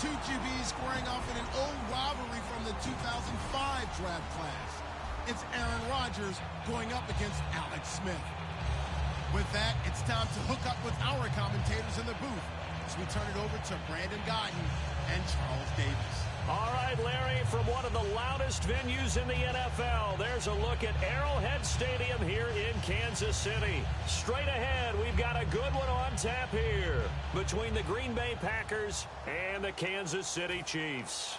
two QBs squaring off in an old rivalry from the 2005 draft class. It's Aaron Rodgers going up against Alex Smith. With that, it's time to hook up with our commentators in the booth as we turn it over to Brandon Guyton and Charles Davis. All right, Larry, from one of the loudest venues in the NFL, there's a look at Arrowhead Stadium here in Kansas City. Straight ahead, we've got a good one on tap here between the Green Bay Packers and the Kansas City Chiefs.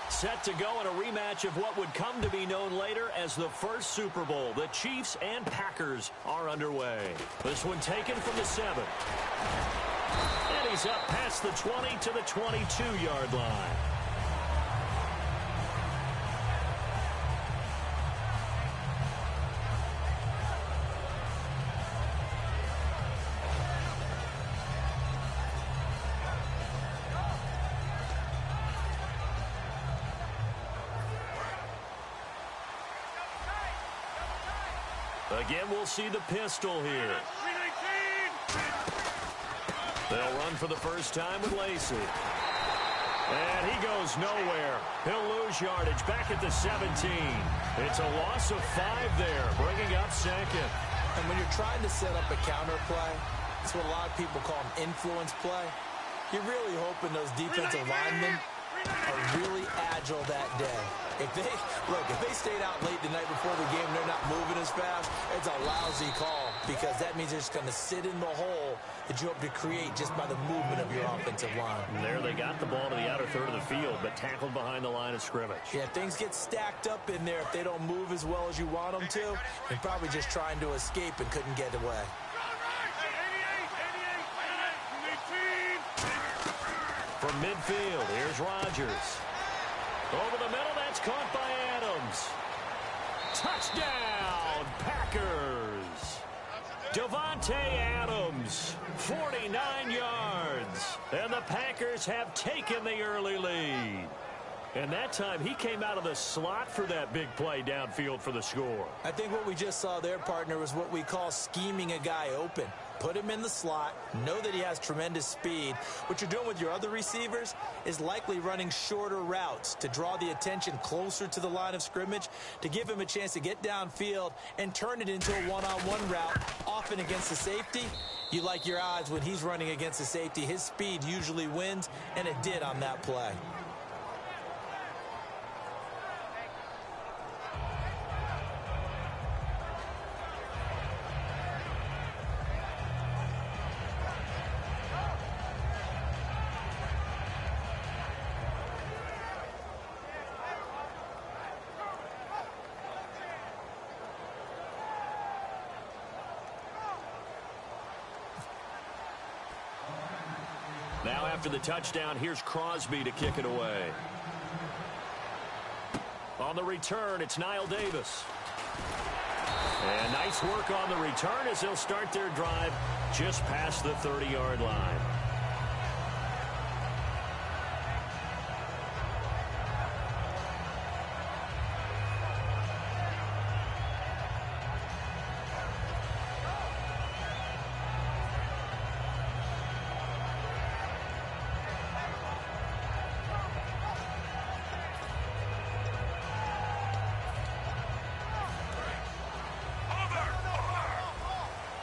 Set to go in a rematch of what would come to be known later as the first Super Bowl. The Chiefs and Packers are underway. This one taken from the 7. And he's up past the 20 to the 22-yard line. Again, we'll see the pistol here. They'll run for the first time with Lacey. And he goes nowhere. He'll lose yardage back at the 17. It's a loss of 5 there, bringing up second. And when you're trying to set up a counter play, it's what a lot of people call an influence play. You're really hoping those defensive linemen are really agile that day. If they stayed out late the night before the game, they're not moving as fast, it's a lousy call because that means they're just going to sit in the hole that you hope to create just by the movement of your offensive line. And there they got the ball to the outer third of the field, but tackled behind the line of scrimmage. Yeah, things get stacked up in there if they don't move as well as you want them to. They're probably just trying to escape and couldn't get away. From midfield, here's Rodgers. Over the middle, that's caught by Adams. Touchdown, Packers. Devontae Adams, 49 yards. And the Packers have taken the early lead. And that time, he came out of the slot for that big play downfield for the score. I think what we just saw there, partner, was what we call scheming a guy open. Put him in the slot, know that he has tremendous speed. What you're doing with your other receivers is likely running shorter routes to draw the attention closer to the line of scrimmage, to give him a chance to get downfield and turn it into a one-on-one route, often against the safety. You like your odds when he's running against the safety. His speed usually wins, and it did on that play. Now after the touchdown, here's Crosby to kick it away. On the return, it's Niall Davis. And nice work on the return as they'll start their drive just past the 30-yard line.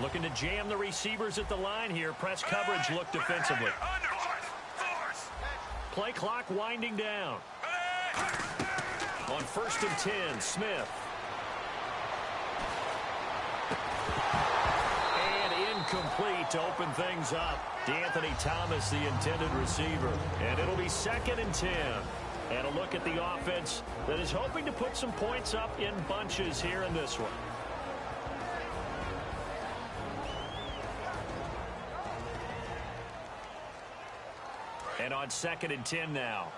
Looking to jam the receivers at the line here. Press coverage look defensively. Play clock winding down. On 1st and 10, Smith. And incomplete to open things up. D'Anthony Thomas, the intended receiver. And it'll be 2nd and 10. And a look at the offense that is hoping to put some points up in bunches here in this one. And on 2nd and 10 now.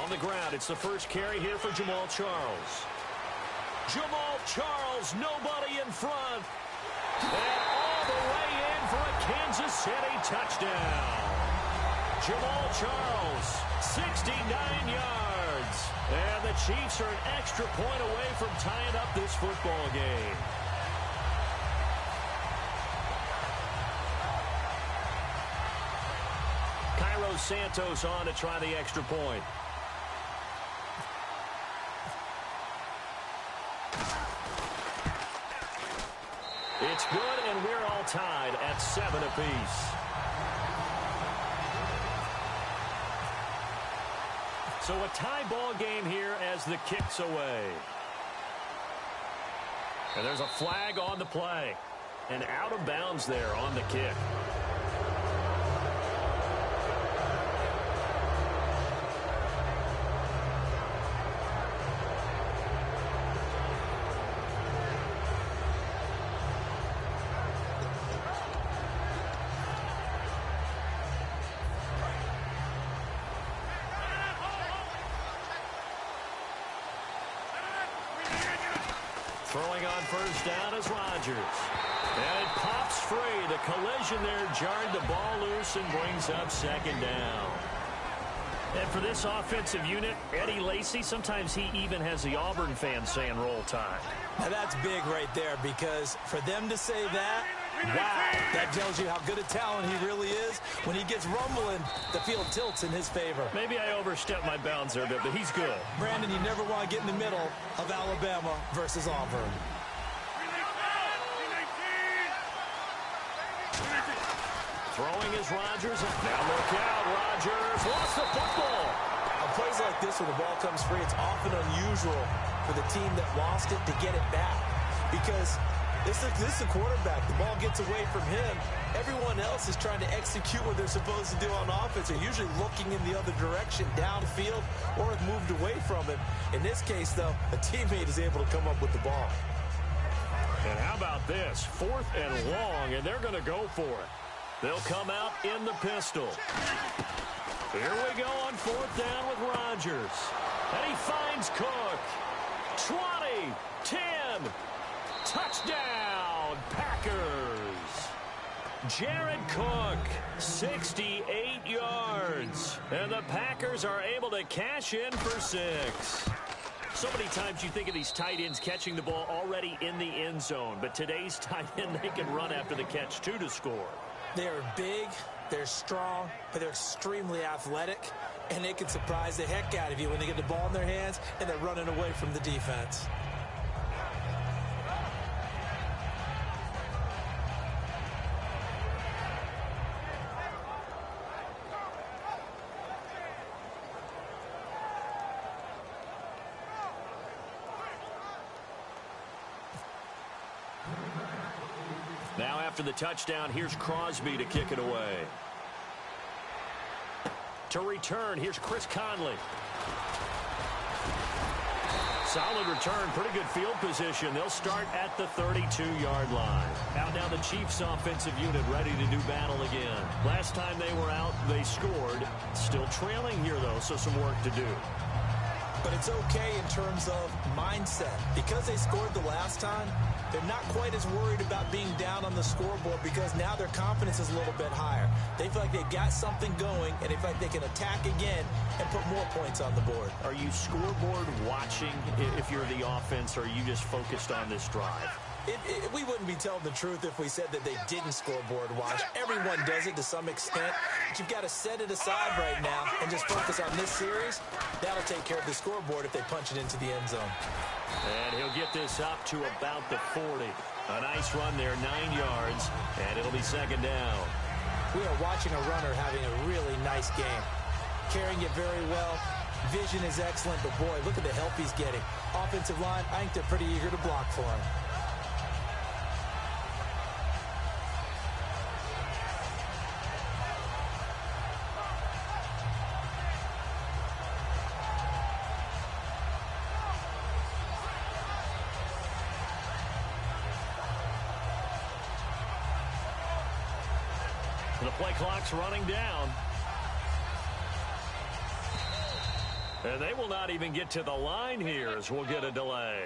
On the ground, it's the first carry here for Jamal Charles. Jamal Charles, nobody in front. And all the way in for a Kansas City touchdown. Jamal Charles, 69 yards. And the Chiefs are an extra point away from tying up this football game. Cairo Santos on to try the extra point. It's good, and we're all tied at 7 apiece. So a tie ball game here as the kick's away. And there's a flag on the play. And out of bounds there on the kick. Throwing on first down is Rodgers. And it pops free. The collision there jarred the ball loose and brings up second down. And for this offensive unit, Eddie Lacy, sometimes he even has the Auburn fans saying roll tide. Now that's big right there, because for them to say that, wow, that tells you how good a talent he really is. When he gets rumbling, the field tilts in his favor. Maybe I overstepped my bounds there a bit, but he's good. Brandon, you never want to get in the middle of Alabama versus Auburn. Throwing is Rodgers. Now look out, Rodgers lost the football. On plays like this, when the ball comes free, it's often unusual for the team that lost it to get it back, because this is the quarterback. The ball gets away from him. Everyone else is trying to execute what they're supposed to do on offense. They're usually looking in the other direction, downfield, or have moved away from him. In this case, though, a teammate is able to come up with the ball. And how about this? 4th and long, and they're going to go for it. They'll come out in the pistol. Here we go on 4th down with Rodgers. And he finds Cook. 20, 10, touchdown, Packers. Jared Cook, 68 yards. And the Packers are able to cash in for 6. So many times you think of these tight ends catching the ball already in the end zone. But today's tight end, they can run after the catch, too, to score. They are big, they're strong, but they're extremely athletic, and they can surprise the heck out of you when they get the ball in their hands and they're running away from the defense. Now after the touchdown, here's Crosby to kick it away. To return, here's Chris Conley. Solid return, pretty good field position. They'll start at the 32-yard line. Out now the Chiefs offensive unit ready to do battle again. Last time they were out, they scored. Still trailing here, though, so some work to do. But it's okay in terms of mindset. Because they scored the last time, they're not quite as worried about being down on the scoreboard, because now their confidence is a little bit higher. They feel like they've got something going, and they feel like they can attack again and put more points on the board. Are you scoreboard watching if you're the offense, or are you just focused on this drive? We wouldn't be telling the truth if we said that they didn't scoreboard watch. Everyone does it to some extent, but you've got to set it aside right now and just focus on this series. That'll take care of the scoreboard if they punch it into the end zone. And he'll get this up to about the 40. A nice run there, 9 yards, and it'll be second down. We are watching a runner having a really nice game. Carrying it very well. Vision is excellent, but boy, look at the help he's getting. Offensive line, I think they're pretty eager to block for him. The play clock's running down. And they will not even get to the line here as we'll get a delay.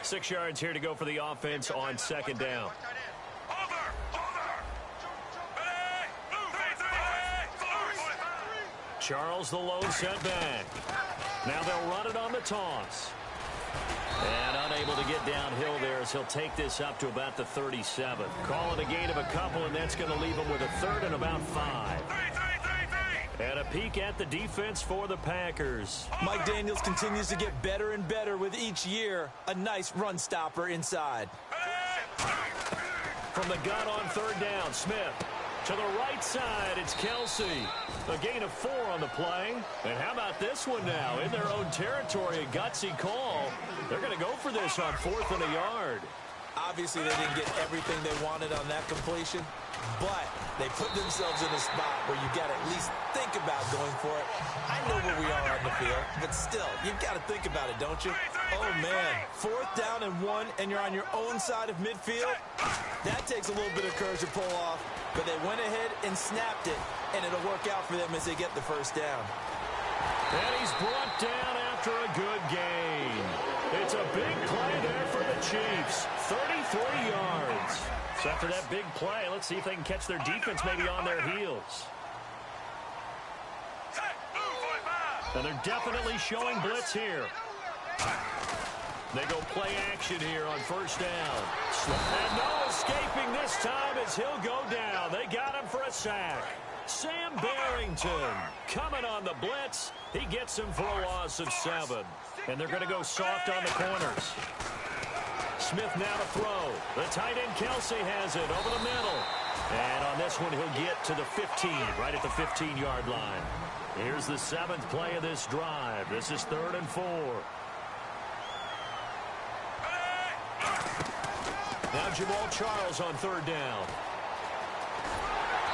6 yards here to go for the offense on second down. Charles, the lone setback. Now they'll run it on the toss. And unable to get downhill there as he'll take this up to about the 37. Call it a gain of a couple, and that's going to leave him with a third and about 5. And a peek at the defense for the Packers. Mike Daniels continues to get better and better with each year. A nice run stopper inside. From the gun on third down, Smith. To the right side, it's Kelsey. A gain of 4 on the play. And how about this one now? In their own territory, a gutsy call. They're going to go for this on 4th and a yard. Obviously, they didn't get everything they wanted on that completion, but they put themselves in a spot where you got to at least think about going for it. I know where we are on the field, but still, you've got to think about it, don't you? Oh, man, 4th down and 1, and you're on your own side of midfield? That takes a little bit of courage to pull off, but they went ahead and snapped it, and it'll work out for them as they get the first down. And he's brought down after a good gain. It's a big play there for the Chiefs. 33 yards. So after that big play, let's see if they can catch their defense maybe on their heels. And they're definitely showing blitz here. They go play action here on first down. And no escaping this time as he'll go down. They got him for a sack. Sam Barrington coming on the blitz. He gets him for a loss of 7. And they're going to go soft on the corners. Smith now to throw. The tight end Kelsey has it over the middle. And on this one, he'll get to the 15, right at the 15-yard line. Here's the 7th play of this drive. This is 3rd and 4. Now Jamal Charles on 3rd down.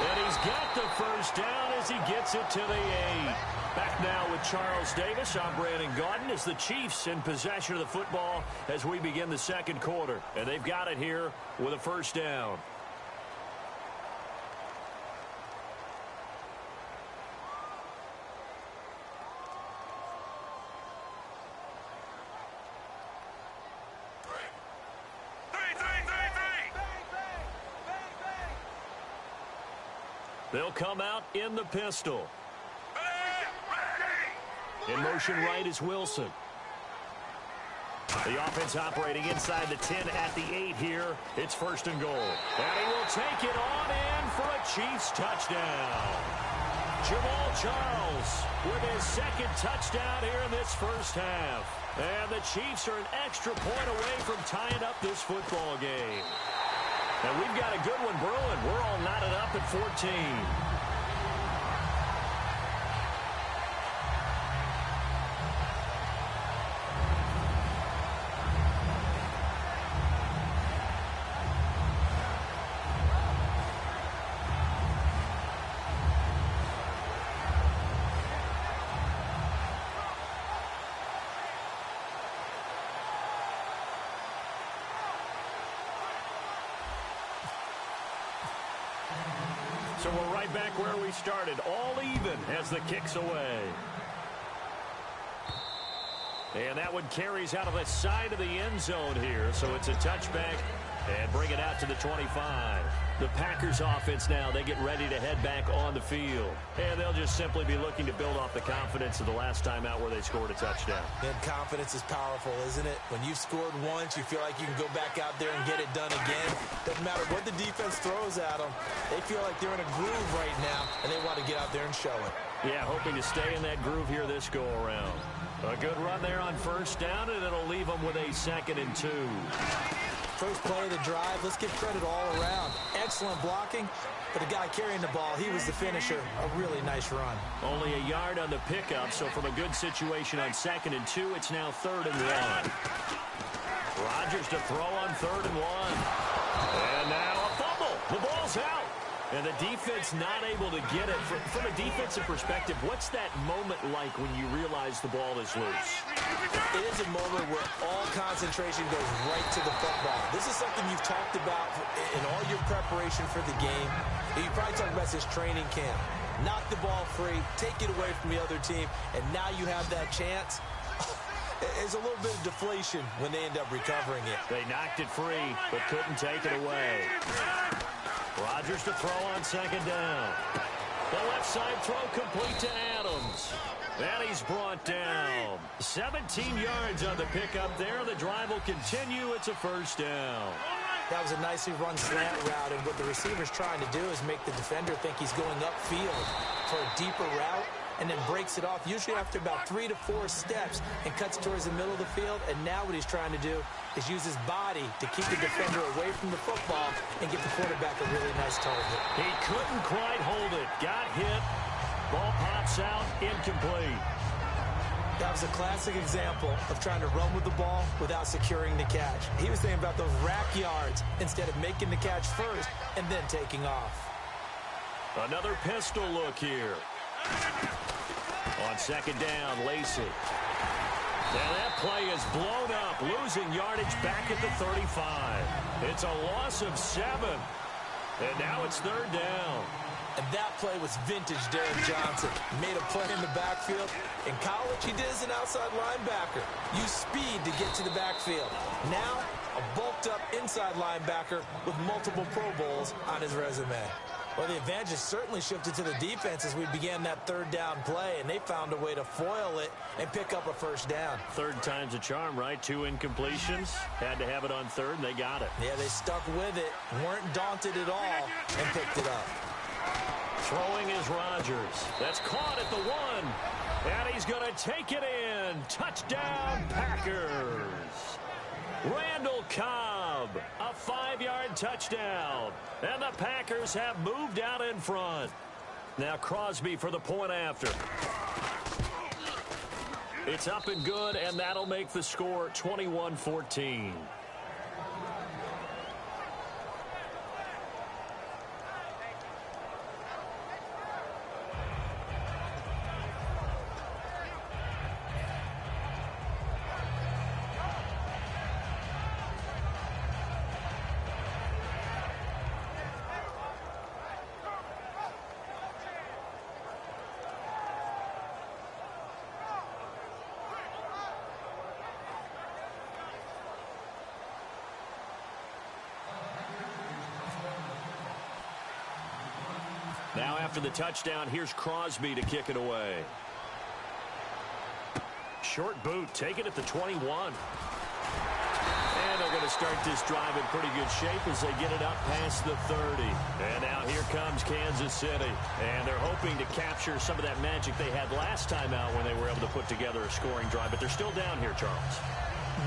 And he's got the first down as he gets it to the 8. Back now with Charles Davis. I'm Brandon Gaudin as the Chiefs in possession of the football as we begin the second quarter. And they've got it here with a first down. They'll come out in the pistol. In motion right is Wilson. The offense operating inside the 10 at the 8 here. It's 1st and goal. And he will take it on in for a Chiefs touchdown. Jamal Charles with his 2nd touchdown here in this first half. And the Chiefs are an extra point away from tying up this football game. And we've got a good one brewing. We're all knotted up at 14. So we're right back where we started, all even as the kick's away. And that one carries out of the side of the end zone here, so it's a touchback and bring it out to the 25. The Packers offense now, they get ready to head back on the field. And they'll just simply be looking to build off the confidence of the last time out where they scored a touchdown. And confidence is powerful, isn't it? When you've scored once, you feel like you can go back out there and get it done again. Doesn't matter what the defense throws at them. They feel like they're in a groove right now, and they want to get out there and show it. Yeah, hoping to stay in that groove here this go-around. A good run there on first down, and it'll leave them with a 2nd and 2. First play of the drive, let's give credit all around. Excellent blocking, but the guy carrying the ball, he was the finisher. A really nice run. Only a yard on the pickup, so from a good situation on 2nd and 2, it's now 3rd and 1. Rodgers to throw on 3rd and 1. And now a fumble. The ball's out. And the defense not able to get it. From a defensive perspective, what's that moment like when you realize the ball is loose? It is a moment where all concentration goes right to the football. This is something you've talked about in all your preparation for the game. You probably talked about this training camp. Knock the ball free, take it away from the other team, and now you have that chance. There's a little bit of deflation when they end up recovering it. They knocked it free, but couldn't take it away. Rodgers to throw on second down. The left side throw complete to Adams. And he's brought down. 17 yards on the pickup there. The drive will continue. It's a first down. That was a nicely run slant route, and what the receiver's trying to do is make the defender think he's going upfield for a deeper route, and then breaks it off, usually after about 3 to 4 steps, and cuts towards the middle of the field. And now what he's trying to do is use his body to keep the defender away from the football and get the quarterback a really nice target. He couldn't quite hold it. Got hit. Ball pops out, incomplete. That was a classic example of trying to run with the ball without securing the catch. He was thinking about those rack yards instead of making the catch first and then taking off. Another pistol look here. On second down, Lacey. Now that play is blown up, losing yardage back at the 35. It's a loss of 7. And now it's third down. And that play was vintage Derek Johnson. He made a play in the backfield. In college, he did as an outside linebacker. Used speed to get to the backfield. Now, a bulked-up inside linebacker with multiple Pro Bowls on his resume. Well, the advantage has certainly shifted to the defense as we began that third down play, and they found a way to foil it and pick up a first down. Third time's a charm, right? 2 incompletions. Had to have it on third, and they got it. Yeah, they stuck with it, weren't daunted at all, and picked it up. Throwing is Rodgers. That's caught at the 1. And he's going to take it in. Touchdown, Packers. Randall Cobb, a 5-yard touchdown. And the Packers have moved out in front. Now Crosby for the point after. It's up and good, and that'll make the score 21-14. Now after the touchdown, here's Crosby to kick it away. Short boot, take it at the 21. And they're going to start this drive in pretty good shape as they get it up past the 30. And now here comes Kansas City. And they're hoping to capture some of that magic they had last time out when they were able to put together a scoring drive. But they're still down here, Charles.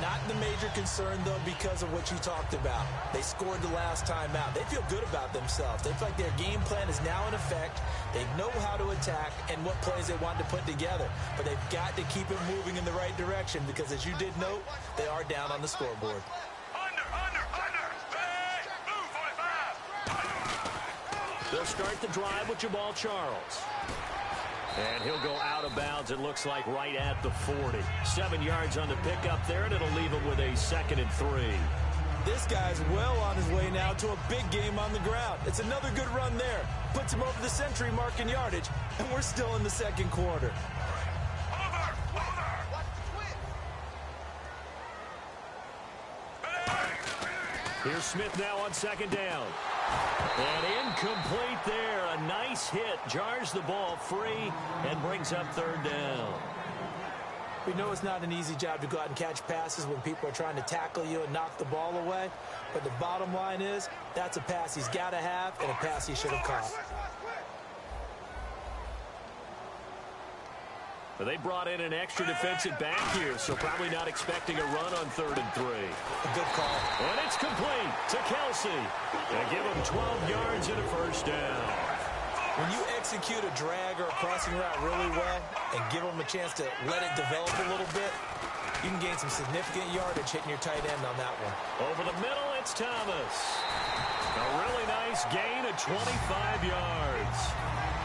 Not the major concern, though, because of what you talked about. They scored the last time out. They feel good about themselves. They feel like their game plan is now in effect. They know how to attack and what plays they want to put together. But they've got to keep it moving in the right direction because, as you did note, they are down on the scoreboard. They'll start the drive with Jamal Charles. And he'll go out of bounds, it looks like, right at the 40. 7 yards on the pickup there, and it'll leave him with a 2nd and 3. This guy's well on his way now to a big game on the ground. It's another good run there. Puts him over the century mark in yardage, and we're still in the second quarter. Here's Smith now on second down. And incomplete there. A nice hit. Jars the ball free and brings up third down. We know it's not an easy job to go out and catch passes when people are trying to tackle you and knock the ball away. But the bottom line is that's a pass he's got to have and a pass he should have caught. They brought in an extra defensive back here, so probably not expecting a run on 3rd and 3. A good call. And it's complete to Kelsey. And give him 12 yards and a first down. When you execute a drag or a crossing route really well and give them a chance to let it develop a little bit, you can gain some significant yardage hitting your tight end on that one. Over the middle, it's Thomas. A really nice gain of 25 yards.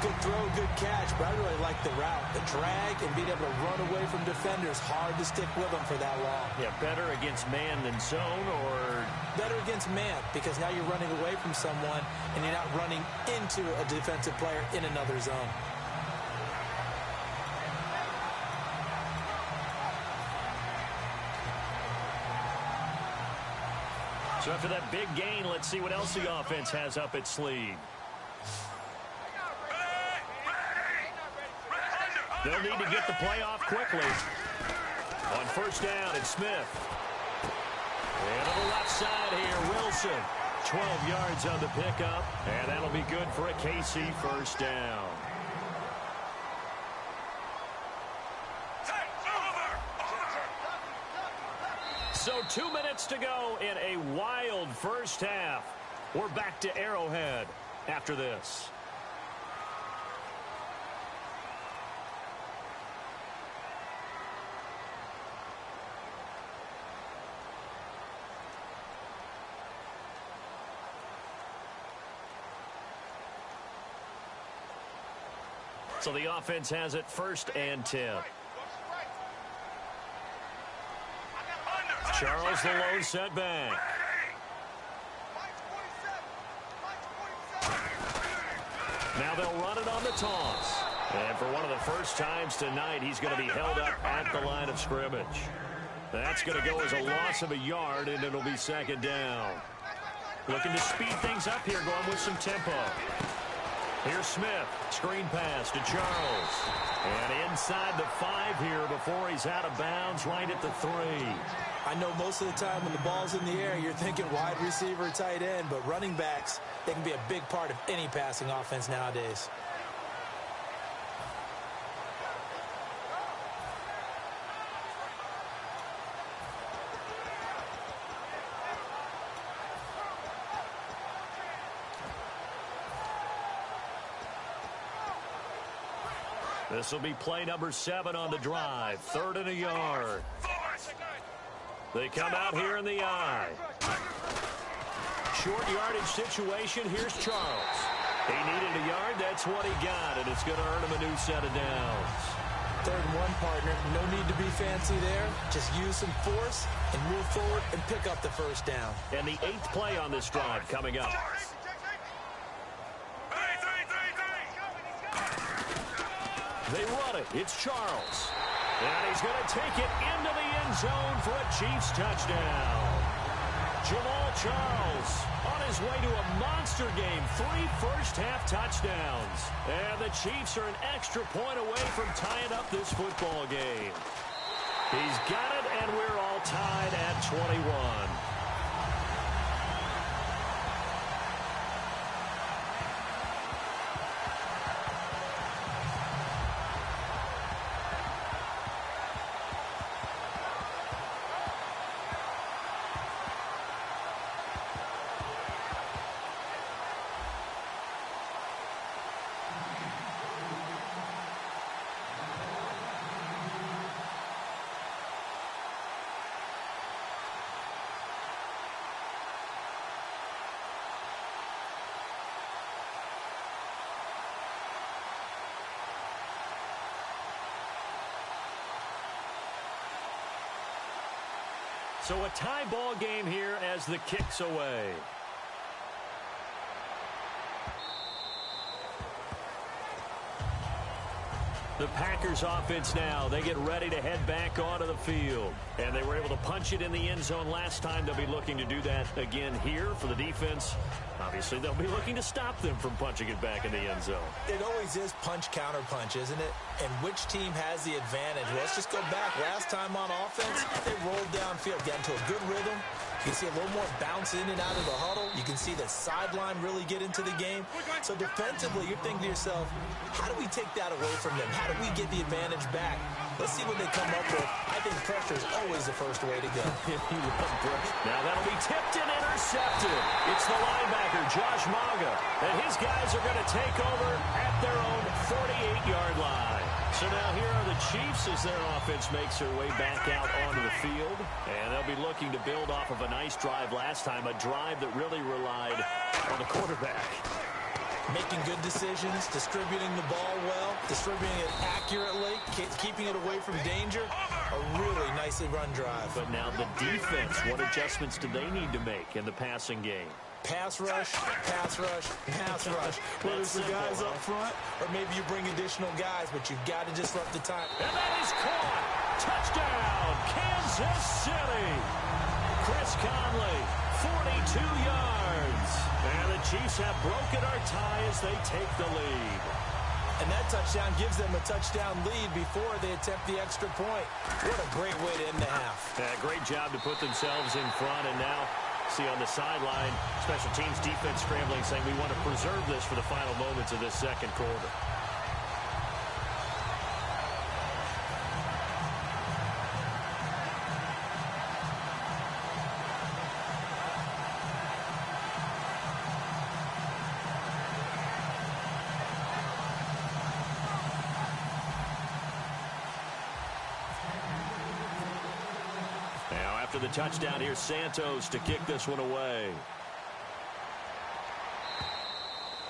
Good throw, good catch, but I really like the route. The drag and being able to run away from defenders, hard to stick with them for that long. Yeah, better against man than zone, or? Better against man, because now you're running away from someone and you're not running into a defensive player in another zone. So after that big gain, let's see what else the offense has up its sleeve. They'll need to get the play off quickly. On first down, it's Smith. And on the left side here, Wilson. 12 yards on the pickup, and that'll be good for a KC first down. So 2 minutes to go in a wild first half. We're back to Arrowhead after this. So the offense has it 1st and 10. Charles the lone setback. Now they'll run it on the toss. And for one of the first times tonight, he's going to be held up at the line of scrimmage. That's going to go as a loss of a yard, and it'll be 2nd down. Looking to speed things up here, going with some tempo. Here's Smith. Screen pass to Charles. And inside the 5 here before he's out of bounds, right at the 3. I know most of the time when the ball's in the air, you're thinking wide receiver, tight end, but running backs, they can be a big part of any passing offense nowadays. This will be play number 7 on the drive. 3rd and a yard. They come out here in the I. Short yardage situation. Here's Charles. He needed a yard. That's what he got, and it's going to earn him a new set of downs. 3rd and 1, partner. No need to be fancy there. Just use some force and move forward and pick up the first down. And the 8th play on this drive coming up. They run it. It's Charles. And he's going to take it into the end zone for a Chiefs touchdown. Jamal Charles on his way to a monster game. 3 first-half touchdowns. And the Chiefs are an extra point away from tying up this football game. He's got it, and we're all tied at 21. So a tie ball game here as the kick's away. The Packers offense now, they get ready to head back onto the field. And they were able to punch it in the end zone last time. They'll be looking to do that again here for the defense. Obviously, they'll be looking to stop them from punching it back in the end zone. It always is punch-counter-punch, isn't it? And which team has the advantage? Well, let's just go back. Last time on offense, they rolled downfield, got into a good rhythm. You can see a little more bounce in and out of the huddle. You can see the sideline really get into the game. So defensively, you're thinking to yourself, how do we take that away from them? How do we get the advantage back? Let's see what they come up with. I think pressure is always the first way to go. Now that'll be tipped and intercepted. It's the linebacker, Josh Maga. And his guys are going to take over at their own 48-yard line. So now here are the Chiefs as their offense makes their way back out onto the field. And they'll be looking to build off of a nice drive last time, a drive that really relied on the quarterback. Making good decisions, distributing the ball well, distributing it accurately, keeping it away from danger. A really nicely run drive. But now the defense, what adjustments do they need to make in the passing game? Pass rush, pass rush, pass rush. Whether it's the guys up front or maybe you bring additional guys, but you've got to disrupt the time. And that is caught. Touchdown, Kansas City. Chris Conley 42 yards. And the Chiefs have broken our tie as they take the lead. And that touchdown gives them a touchdown lead before they attempt the extra point. What a great way to end the half. Yeah, great job to put themselves in front. And now, see on the sideline, special teams defense scrambling, saying we want to preserve this for the final moments of this second quarter. After the touchdown, here's Santos to kick this one away.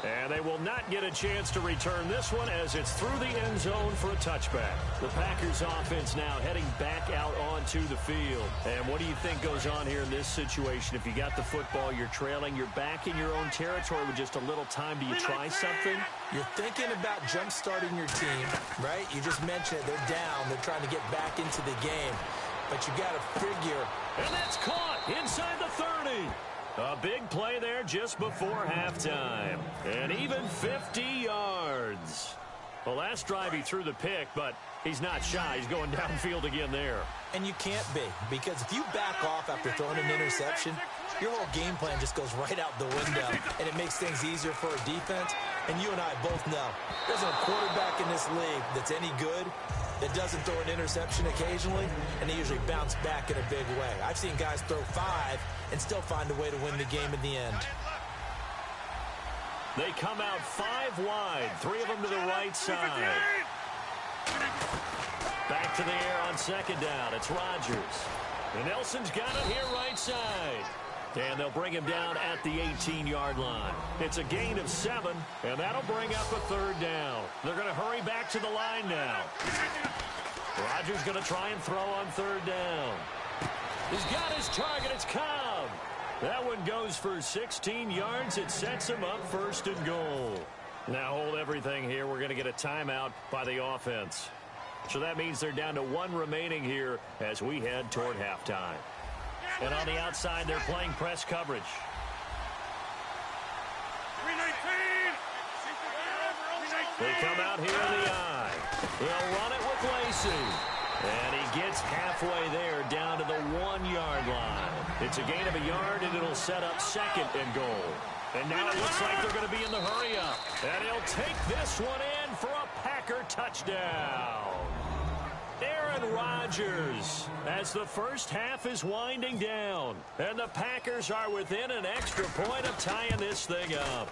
And they will not get a chance to return this one as it's through the end zone for a touchback. The Packers offense now heading back out onto the field. And what do you think goes on here in this situation? If you got the football, you're trailing, you're back in your own territory with just a little time. Do you try something? You're thinking about jump-starting your team, right? You just mentioned it. They're down. They're trying to get back into the game. But you got to figure. And that's caught inside the 30. A big play there just before halftime. And even 50 yards. Well, last drive he threw the pick, but he's not shy. He's going downfield again there. And you can't be, because if you back off after throwing an interception, your whole game plan just goes right out the window, and it makes things easier for a defense. And you and I both know there's a quarterback in this league that's any good that doesn't throw an interception occasionally, and they usually bounce back in a big way. I've seen guys throw 5 and still find a way to win the game in the end. They come out 5 wide, 3 of them to the right side. Back to the air on second down. It's Rodgers. And Nelson's got it here right side. And they'll bring him down at the 18-yard line. It's a gain of 7, and that'll bring up a third down. They're going to hurry back to the line now. Rodgers going to try and throw on third down. He's got his target. It's Cobb. That one goes for 16 yards. It sets him up first and goal. Now hold everything here. We're going to get a timeout by the offense. So that means they're down to 1 remaining here as we head toward halftime. And on the outside, they're playing press coverage. They come out here in the eye. They'll run it with Lacey. And he gets halfway there down to the 1-yard line. It's a gain of a yard, and it'll set up second and goal. And now it looks like they're going to be in the hurry-up. And he'll take this one in for a Packer touchdown. Aaron Rodgers, as the first half is winding down. And the Packers are within an extra point of tying this thing up.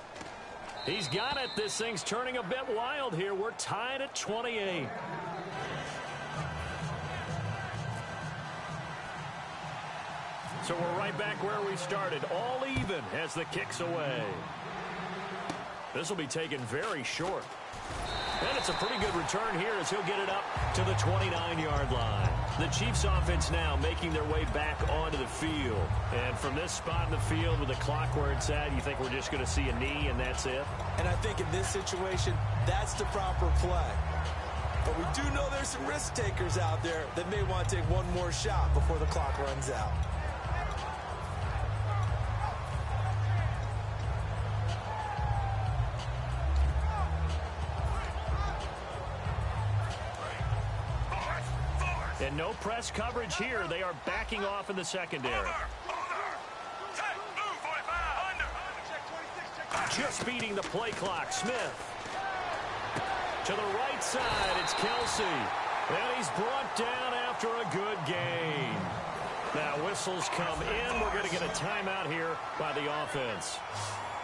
He's got it. This thing's turning a bit wild here. We're tied at 28. So we're right back where we started, all even as the kick's away. This will be taken very short. And it's a pretty good return here as he'll get it up to the 29-yard line. The Chiefs offense now making their way back onto the field. And from this spot in the field with the clock where it's at, you think we're just going to see a knee and that's it? And I think in this situation, that's the proper play. But we do know there's some risk takers out there that may want to take one more shot before the clock runs out. And no press coverage here. They are backing off in the secondary. Just beating the play clock. Smith. To the right side, it's Kelsey. And he's brought down after a good gain. Now whistles come in. We're going to get a timeout here by the offense.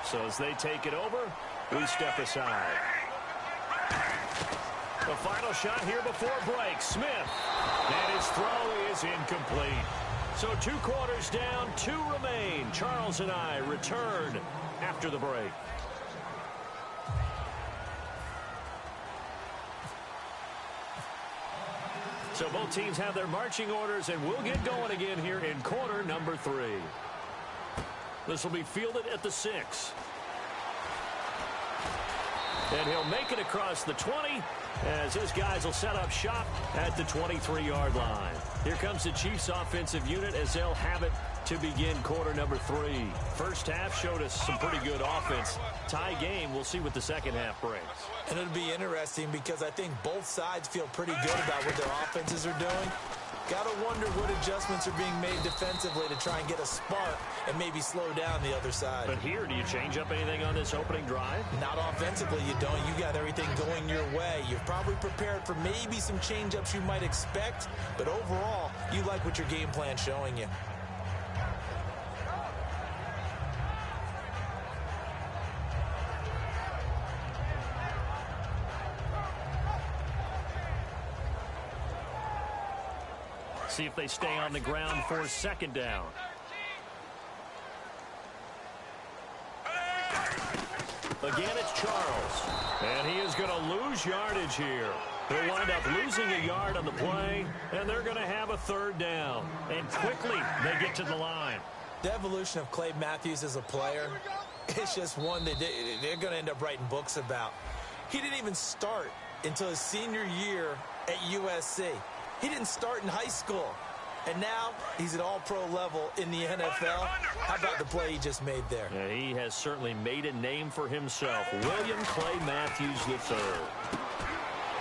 So as they take it over, we step aside. The final shot here before break. Smith. And his throw is incomplete. So 2 quarters down, 2 remain. Charles and I return after the break. So both teams have their marching orders, and we'll get going again here in quarter number 3. This will be fielded at the 6. And he'll make it across the 20 as his guys will set up shop at the 23-yard line. Here comes the Chiefs offensive unit as they'll have it to begin quarter number 3. First half showed us some pretty good offense. Tie game. We'll see what the second half brings. And it'll be interesting because I think both sides feel pretty good about what their offenses are doing. Got to wonder what adjustments are being made defensively to try and get a spark and maybe slow down the other side. But here, do you change up anything on this opening drive? Not offensively, you don't. You got everything going your way. You're probably prepared for maybe some change-ups you might expect, but overall, you like what your game plan's showing you. See if they stay on the ground for second down. Again, it's Charles. And he is going to lose yardage here. They'll wind up losing a yard on the play, and they're going to have a third down. And quickly, they get to the line. The evolution of Clay Matthews as a player, it's just one that they're going to end up writing books about. He didn't even start until his senior year at USC. He didn't start in high school, and now he's at all-pro level in the NFL. How about the play he just made there? Yeah, he has certainly made a name for himself. William Clay Matthews III.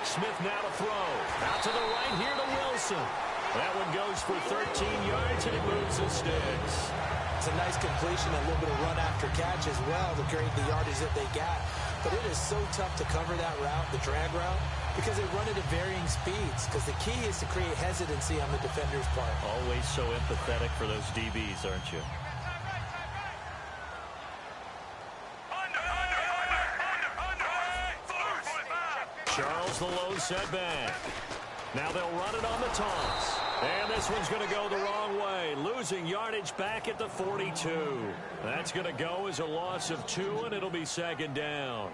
Smith now to throw. Out to the right here to Wilson. That one goes for 13 yards, and it moves the sticks. It's a nice completion, a little bit of run after catch as well to create the yardage that they got. But it is so tough to cover that route, the drag route, because they run it at varying speeds. Because the key is to create hesitancy on the defender's part. Always so empathetic for those DBs, aren't you? Charles the low setback. Now they'll run it on the toss. And this one's going to go the wrong way. Losing yardage back at the 42. That's going to go as a loss of 2, and it'll be second down.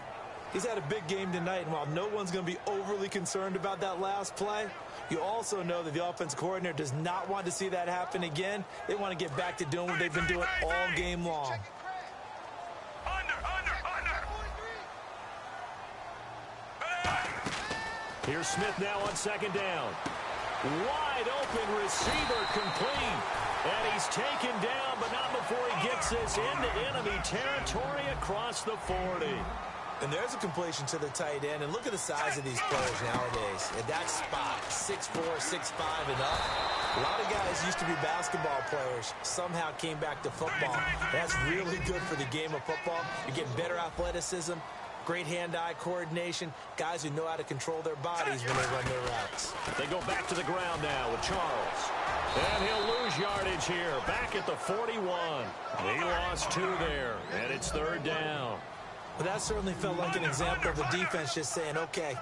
He's had a big game tonight, and while no one's going to be overly concerned about that last play, you also know that the offensive coordinator does not want to see that happen again. They want to get back to doing what they've been doing all game long. Here's Smith now on second down. Wide open receiver complete. And he's taken down, but not before he gets this into enemy territory across the 40. And there's a completion to the tight end. And look at the size of these players nowadays. At that spot, 6'4", 6'5", and up. A lot of guys used to be basketball players. Somehow came back to football. That's really good for the game of football. You're getting better athleticism, great hand-eye coordination, guys who know how to control their bodies when they run their routes. They go back to the ground now with Charles. And he'll lose yardage here, back at the 41. He lost 2 there, and it's third down. But that certainly felt like an example of the defense just saying, okay,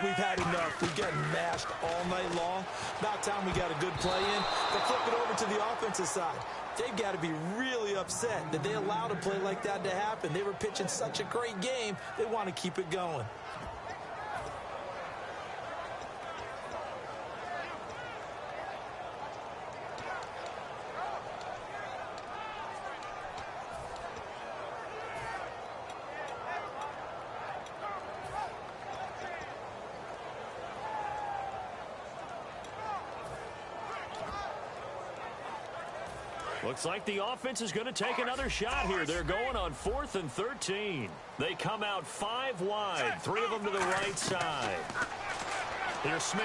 we've had enough. We've gotten mashed all night long. About time we got a good play in. But flip it over to the offensive side. They've got to be really upset that they allowed a play like that to happen. They were pitching such a great game, they want to keep it going. Looks like the offense is going to take another shot here. They're going on 4th and 13. They come out 5 wide, 3 of them to the right side. Here's Smith.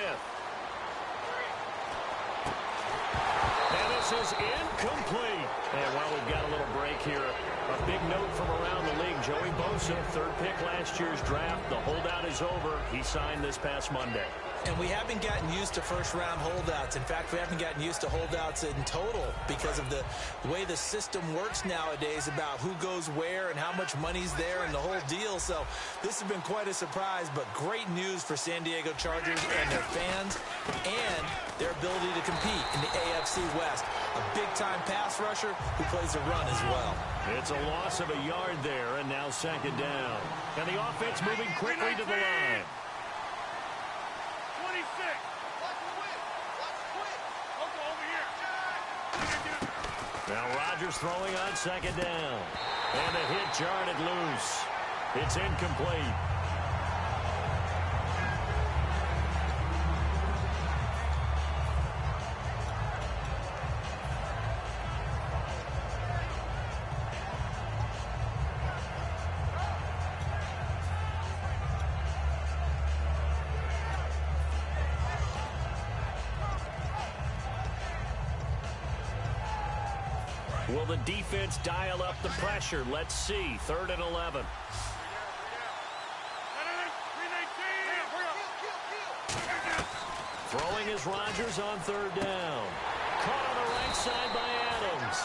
And this is incomplete. And while we've got a little break here, a big note from around the league. Joey Bosa, 3rd pick last year's draft. The holdout is over. He signed this past Monday. And we haven't gotten used to first-round holdouts. In fact, we haven't gotten used to holdouts in total because of the way the system works nowadays about who goes where and how much money's there and the whole deal. So this has been quite a surprise, but great news for San Diego Chargers and their fans and their ability to compete in the AFC West. A big-time pass rusher who plays a run as well. It's a loss of a yard there, and now second down. And the offense moving quickly to the line. Now Rodgers throwing on second down. And a hit jarred loose. It's incomplete. Will the defense dial up the pressure? Let's see. 3rd and 11. Throwing is Rodgers on 3rd down. Caught on the right side by Adams.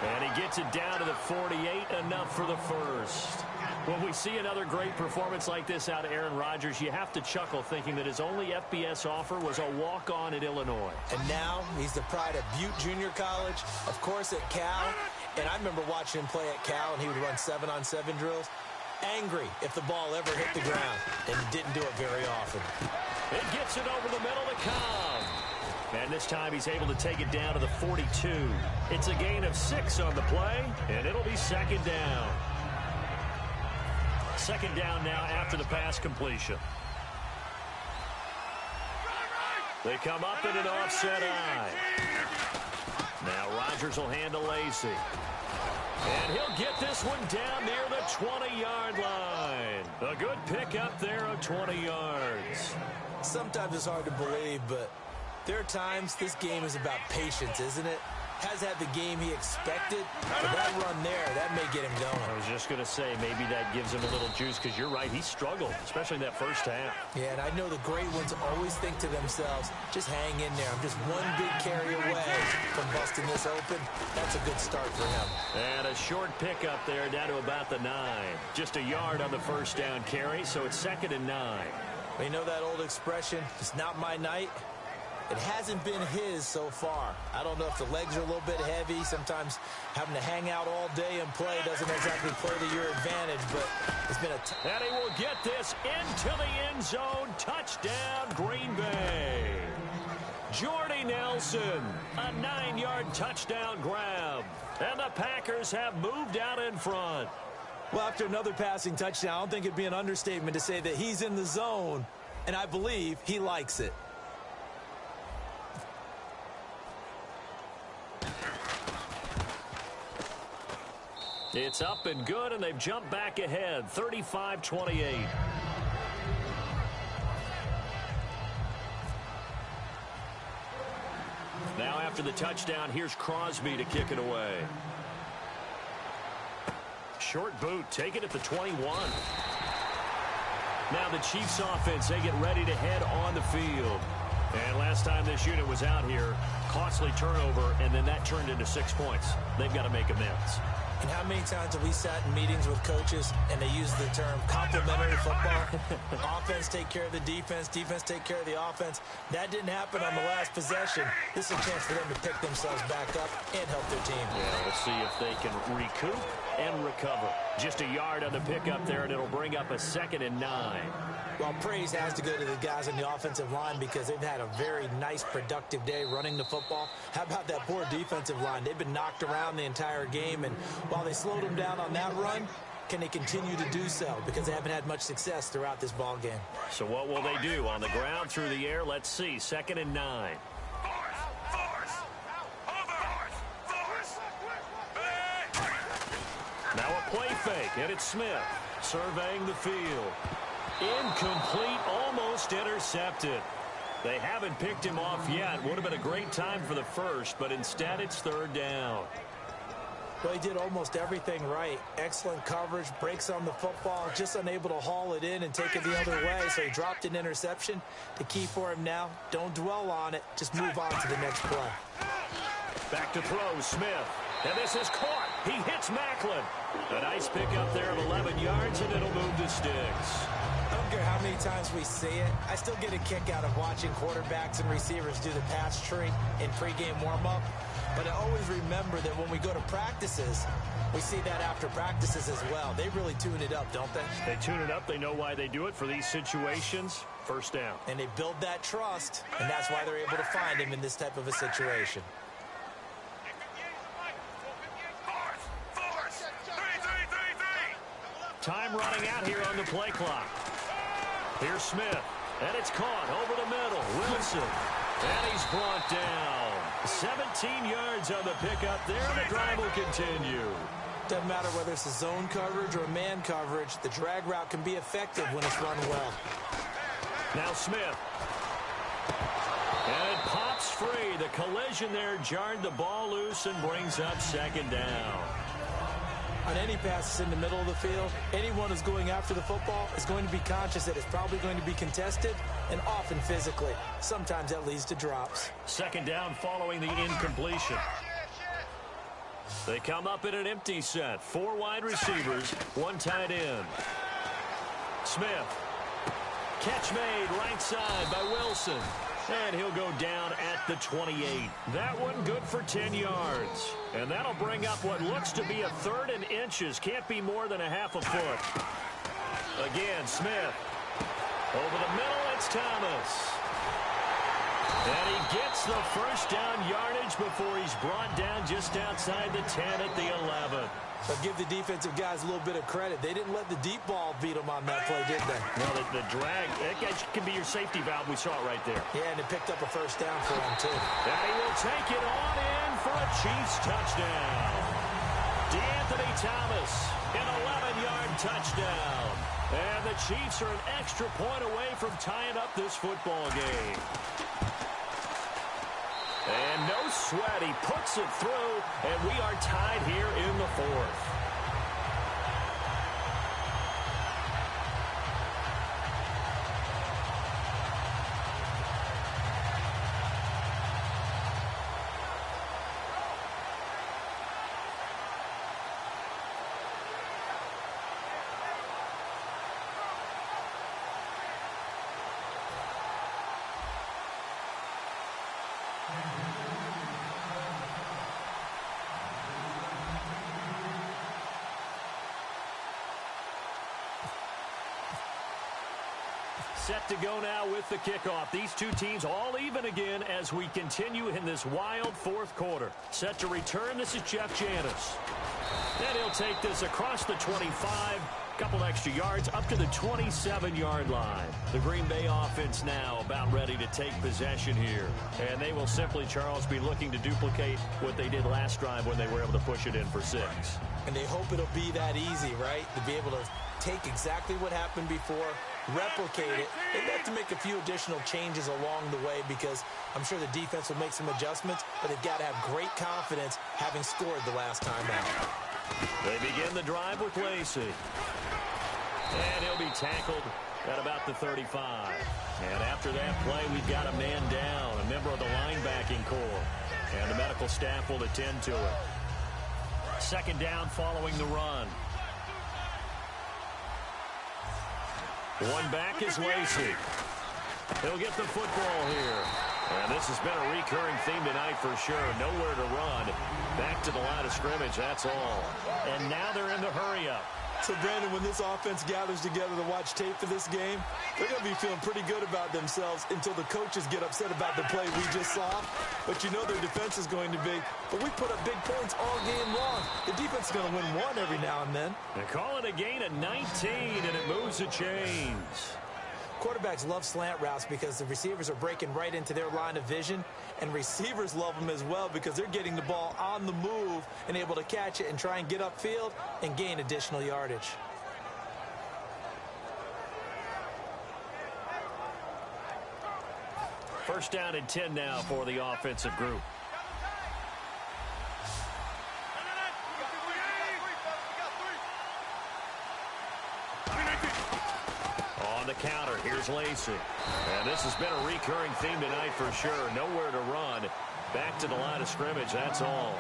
And he gets it down to the 48, enough for the first. When we see another great performance like this out of Aaron Rodgers, you have to chuckle thinking that his only FBS offer was a walk-on at Illinois. And now he's the pride of Butte Junior College, of course at Cal. And I remember watching him play at Cal, and he would run 7-on-7 drills. Angry if the ball ever hit the ground, and he didn't do it very often. It gets it over the middle to Cobb. And this time he's able to take it down to the 42. It's a gain of 6 on the play, and it'll be 2nd down. 2nd down now after the pass completion. They come up in an offset eye. Now Rodgers will handle Lacey. And he'll get this one down near the 20-yard line. A good pickup there of 20 yards. Sometimes it's hard to believe, but there are times this game is about patience, isn't it? Has had the game he expected, but that run there, that may get him going. I was just going to say, maybe that gives him a little juice, because you're right, he struggled, especially in that first half. Yeah, and I know the great ones always think to themselves, just hang in there. I'm just one big carry away from busting this open. That's a good start for him. And a short pickup there down to about the 9. Just a yard on the first down carry, so it's 2nd and 9. Well, you know that old expression, it's not my night? It hasn't been his so far. I don't know if the legs are a little bit heavy. Sometimes having to hang out all day and play doesn't exactly play to your advantage, but it's been a... And he will get this into the end zone. Touchdown, Green Bay. Jordy Nelson, a 9-yard touchdown grab. And the Packers have moved out in front. Well, after another passing touchdown, I don't think it'd be an understatement to say that he's in the zone, and I believe he likes it. It's up and good, and they've jumped back ahead, 35-28. Now after the touchdown, here's Crosby to kick it away. Short boot, take it at the 21. Now the Chiefs offense, they get ready to head on the field. And last time this unit was out here, costly turnover, and then that turned into 6 points. They've got to make amends. And how many times have we sat in meetings with coaches and they use the term complementary football? Offense take care of the defense, defense take care of the offense. That didn't happen on the last possession. This is a chance for them to pick themselves back up and help their team. Yeah, let's see if they can recoup and recover. Just a yard on the pickup there, and it'll bring up a 2nd and 9. Well, praise has to go to the guys on the offensive line because they've had a very nice, productive day running the football. How about that poor defensive line? They've been knocked around the entire game, and while they slowed them down on that run, can they continue to do so? Because they haven't had much success throughout this ball game. So what will they do? On the ground, through the air, let's see. 2nd and 9. Now a play fake, and it's Smith surveying the field. Incomplete, almost intercepted. They haven't picked him off yet. Would have been a great time for the first, but instead it's 3rd down. Well, he did almost everything right. Excellent coverage, breaks on the football, just unable to haul it in and take it the other way, so he dropped an interception. The key for him now, don't dwell on it, just move on to the next play. Back to throw, Smith. And this is caught. He hits Macklin. A nice pickup there of 11 yards, and it'll move to sticks. I don't care how many times we see it. I still get a kick out of watching quarterbacks and receivers do the pass tree in pregame warm-up. But I always remember that when we go to practices, we see that after practices as well. They really tune it up, don't they? They tune it up. They know why they do it for these situations. 1st down. And they build that trust, and that's why they're able to find him in this type of a situation. Time running out here on the play clock. Here's Smith, and it's caught over the middle. Wilson, and he's brought down. 17 yards on the pickup there, and the drive will continue. Doesn't matter whether it's a zone coverage or man coverage, the drag route can be effective when it's run well. Now Smith. And it pops free. The collision there jarred the ball loose and brings up second down. On any passes in the middle of the field, anyone who's going after the football is going to be conscious that it's probably going to be contested and often physically. Sometimes that leads to drops. Second down following the incompletion. They come up in an empty set. 4 wide receivers, 1 tight end. Smith. Catch made right side by Wilson. And he'll go down at the 28. That one good for 10 yards. And that'll bring up what looks to be a 3rd and inches. Can't be more than a half a foot. Again, Smith. Over the middle, it's Thomas. And he gets the first down yardage before he's brought down just outside the 10 at the 11. But give the defensive guys a little bit of credit. They didn't let the deep ball beat them on that play, did they? No, the drag, that can be your safety valve. We saw it right there. Yeah, and it picked up a first down for him, too. And he will take it on in for a Chiefs touchdown. DeAnthony Thomas, an 11-yard touchdown. And the Chiefs are an extra point away from tying up this football game. And no sweat, he puts it through, and we are tied here in the 4th. Set to go now with the kickoff. These two teams all even again as we continue in this wild 4th quarter. Set to return, this is Jeff Janis. And he'll take this across the 25, couple extra yards up to the 27-yard line. The Green Bay offense now about ready to take possession here. And they will simply, Charles, be looking to duplicate what they did last drive when they were able to push it in for 6. And they hope it'll be that easy, right? To be able to take exactly what happened before, replicate it. They have to make a few additional changes along the way because I'm sure the defense will make some adjustments, but they've got to have great confidence having scored the last time out. They begin the drive with Lacey. And he'll be tackled at about the 35. And after that play, we've got a man down, a member of the linebacking corps. And the medical staff will attend to it. Second down following the run. One back is Lacey. He'll get the football here. And this has been a recurring theme tonight for sure. Nowhere to run. Back to the line of scrimmage, that's all. And now they're in the hurry-up. So, Brandon, when this offense gathers together to watch tape for this game, they're going to be feeling pretty good about themselves until the coaches get upset about the play we just saw. But you know their defense is going to be, but we put up big points all game long. The defense is going to win one every now and then. They call it a gain of 19, and it moves the chains. Quarterbacks love slant routes because the receivers are breaking right into their line of vision, and receivers love them as well because they're getting the ball on the move and able to catch it and try and get upfield and gain additional yardage. First down and 10 now for the offensive group. On the counter, here's Lacey. And this has been a recurring theme tonight for sure. Nowhere to run. Back to the line of scrimmage, that's all.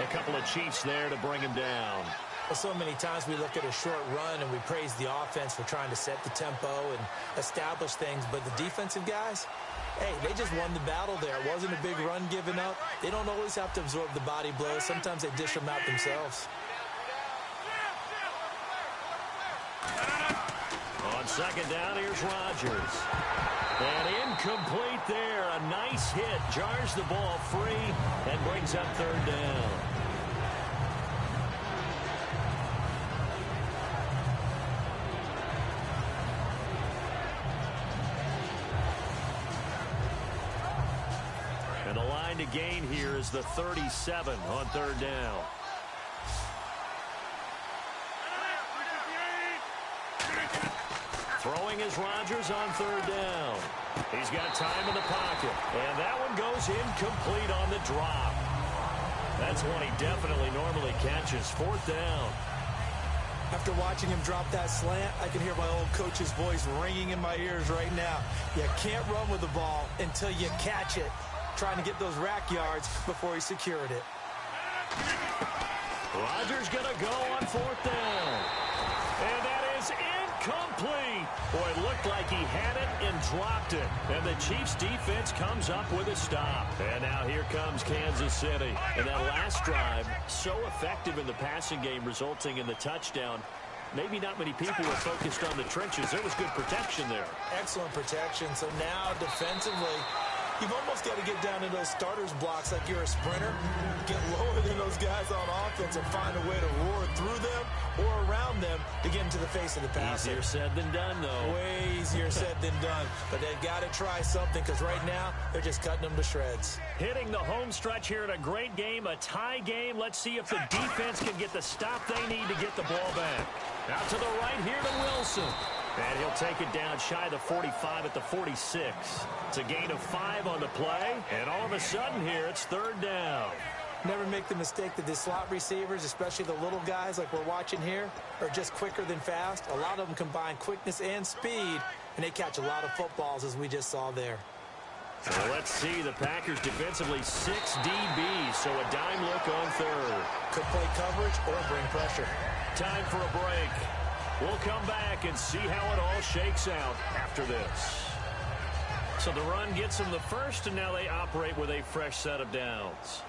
A couple of Chiefs there to bring him down. Well, so many times we look at a short run and we praise the offense for trying to set the tempo and establish things. But the defensive guys, hey, they just won the battle there. It wasn't a big run given up. They don't always have to absorb the body blows. Sometimes they dish them out themselves. On second down, here's Rodgers. And incomplete there. A nice hit. Jars the ball free and brings up third down. And the line to gain here is the 37 on third down. Throwing is Rodgers on third down. He's got time in the pocket. And that one one goes incomplete on the drop. That's one he definitely normally catches. Fourth down. After watching him drop that slant, I can hear my old coach's voice ringing in my ears right now. You can't run with the ball until you catch it. Trying to get those rack yards before he secured it. Rodgers going to go on fourth down. And that is incomplete. Boy, it looked like he had it and dropped it. And the Chiefs defense comes up with a stop. And now here comes Kansas City. And that last drive, so effective in the passing game, resulting in the touchdown. Maybe not many people were focused on the trenches. There was good protection there. Excellent protection. So now defensively, you've almost got to get down in those starters blocks like you're a sprinter. Get lower than those guys on offense and find a way to roar through them or around them to get into the face of the passer. Easier said than done, though. Way easier said than done. But they've got to try something because right now they're just cutting them to shreds. Hitting the home stretch here in a great game, a tie game. Let's see if the defense can get the stop they need to get the ball back. Out to the right here to Wilson. And he'll take it down shy of the 45 at the 46. It's a gain of 5 on the play. And all of a sudden here, it's third down. Never make the mistake that the slot receivers, especially the little guys like we're watching here, are just quicker than fast. A lot of them combine quickness and speed, and they catch a lot of footballs, as we just saw there. So let's see. The Packers defensively 6 DBs, so a dime look on third. Could play coverage or bring pressure. Time for a break. We'll come back and see how it all shakes out after this. So the run gets them the first, and now they operate with a fresh set of downs.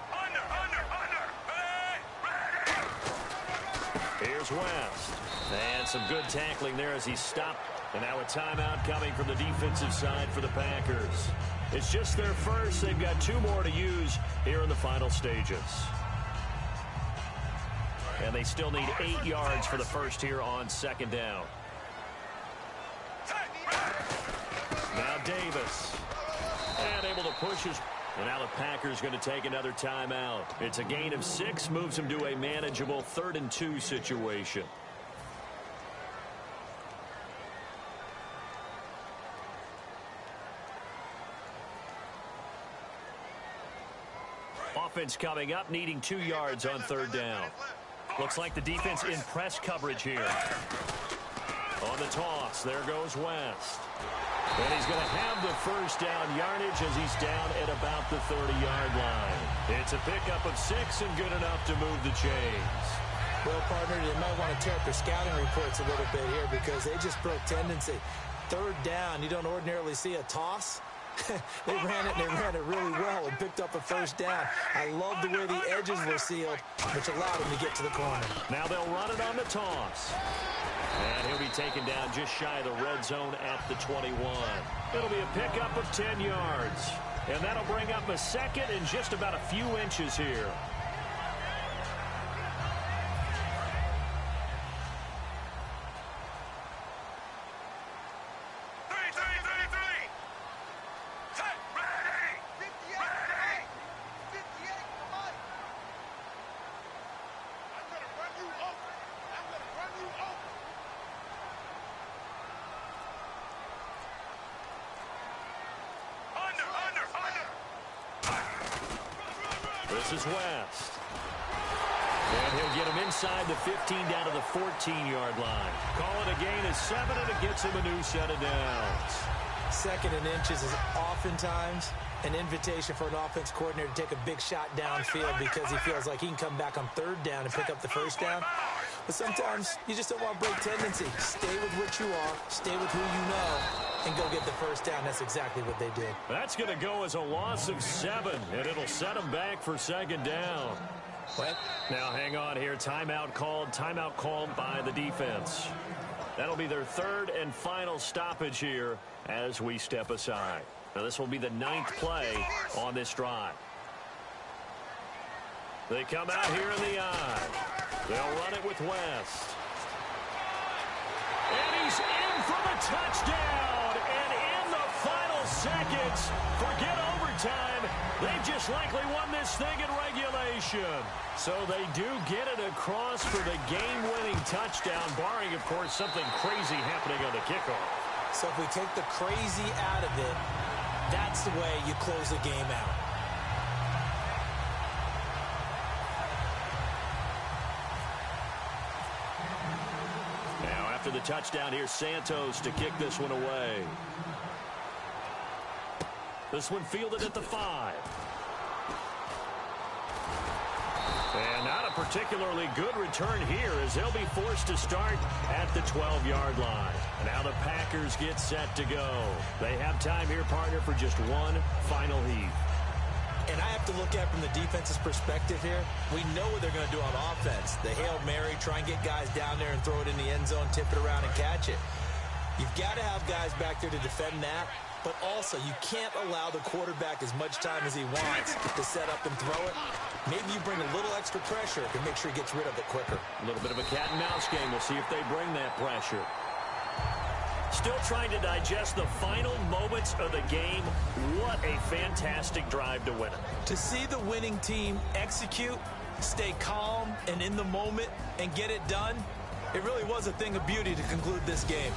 Here's West. And some good tackling there as he stopped. And now a timeout coming from the defensive side for the Packers. It's just their first. They've got 2 more to use here in the final stages. And they still need 8 yards for the first here on second down. Now Davis. And able to push his... And now the Packers going to take another timeout. It's a gain of 6, moves him to a manageable 3rd and 2 situation. Offense coming up, needing 2 yards on third down. Looks like the defense in press coverage here. On the toss, there goes West. And he's going to have the first down yardage as he's down at about the 30-yard line. It's a pickup of 6 and good enough to move the chains. Well, partner, they might want to tear up their scouting reports a little bit here because they just broke tendency. Third down, you don't ordinarily see a toss. They ran it really well and picked up a first down. I love the way the edges were sealed, which allowed him to get to the corner. Now they'll run it on the toss. And he'll be taken down just shy of the red zone at the 21. It'll be a pickup of 10 yards. And that'll bring up a second and just about a few inches here. This is West. And he'll get him inside the 15 down to the 14-yard line. Call it a gain of 7, and it gets him a new set of downs. 2nd and inches is oftentimes an invitation for an offense coordinator to take a big shot downfield because he feels like he can come back on third down and pick up the first down. But sometimes you just don't want to break tendency. Stay with what you are, stay with who you know, and go get the first down. That's exactly what they did. That's going to go as a loss of 7, and it'll set them back for second down. What? Now hang on here. Timeout called by the defense. That'll be their 3rd and final stoppage here as we step aside. Now this will be the 9th play on this drive. They come out here in the eye. They'll run it with West. And he's in for the touchdown. And in the final seconds, forget overtime. They've just likely won this thing in regulation. So they do get it across for the game-winning touchdown, barring, of course, something crazy happening on the kickoff. So if we take the crazy out of it, That's the way you close a game out. Now, after the touchdown, here's Santos to kick this one away. This one fielded at the 5. And not a particularly good return here as they'll be forced to start at the 12-yard line. Now the Packers get set to go. They have time here, partner, for just one final heat. And I have to look at it from the defense's perspective here. We know what they're going to do on offense. The Hail Mary, try and get guys down there and throw it in the end zone, tip it around and catch it. You've got to have guys back there to defend that. But also, you can't allow the quarterback as much time as he wants to set up and throw it. Maybe you bring a little extra pressure to make sure he gets rid of it quicker. A little bit of a cat and mouse game. We'll see if they bring that pressure. Still trying to digest the final moments of the game. What a fantastic drive to win it. To see the winning team execute, stay calm and in the moment, and get it done, it really was a thing of beauty to conclude this game.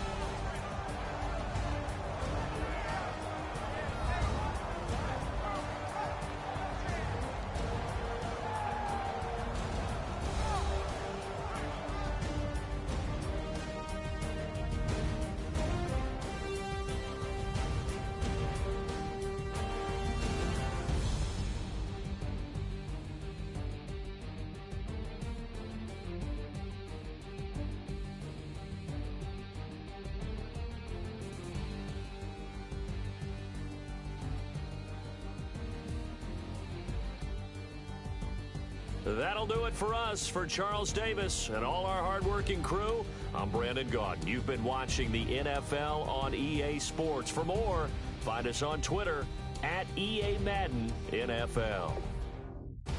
That'll do it for us. For Charles Davis and all our hardworking crew, I'm Brandon Gaudin. You've been watching the NFL on EA Sports. For more, find us on Twitter at EA Madden NFL.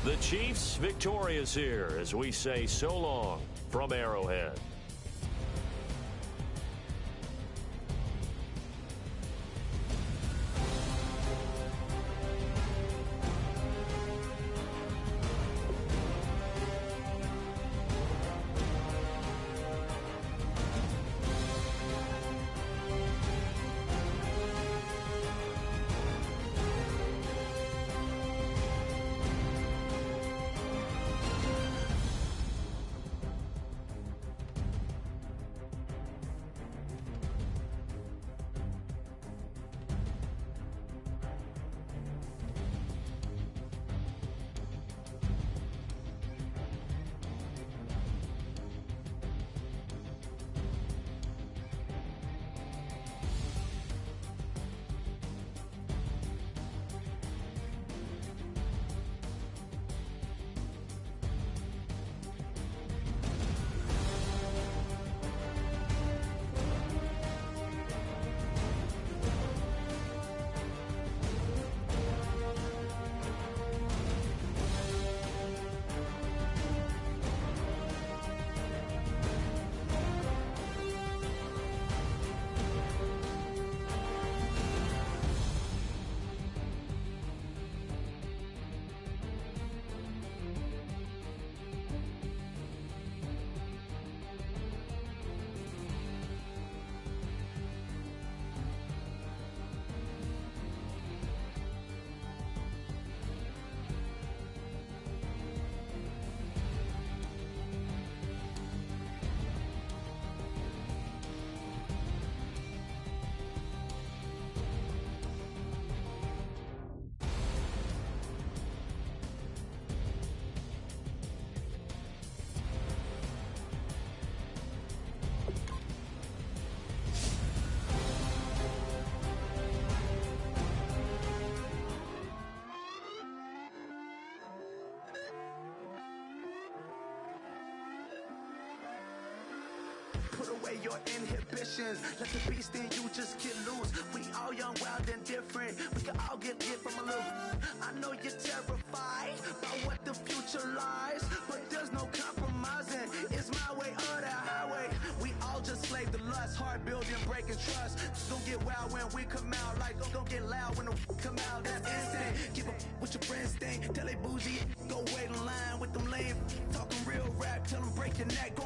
The Chiefs victorious here as we say so long from Arrowhead. Put away your inhibitions. Let the beast in you just get loose. We all young, wild, and different. We can all get lit from a little. I know you're terrified about what the future lies, but there's no compromising. It's my way or the highway. We all just slave the lust, hard building, breaking trust. Don't get wild when we come out. Like, don't get loud when the come out. That's instant. Keep up with your friends, stay. Tell they bougie, go wait in line with them lame. Talking real rap, tell them break your neck.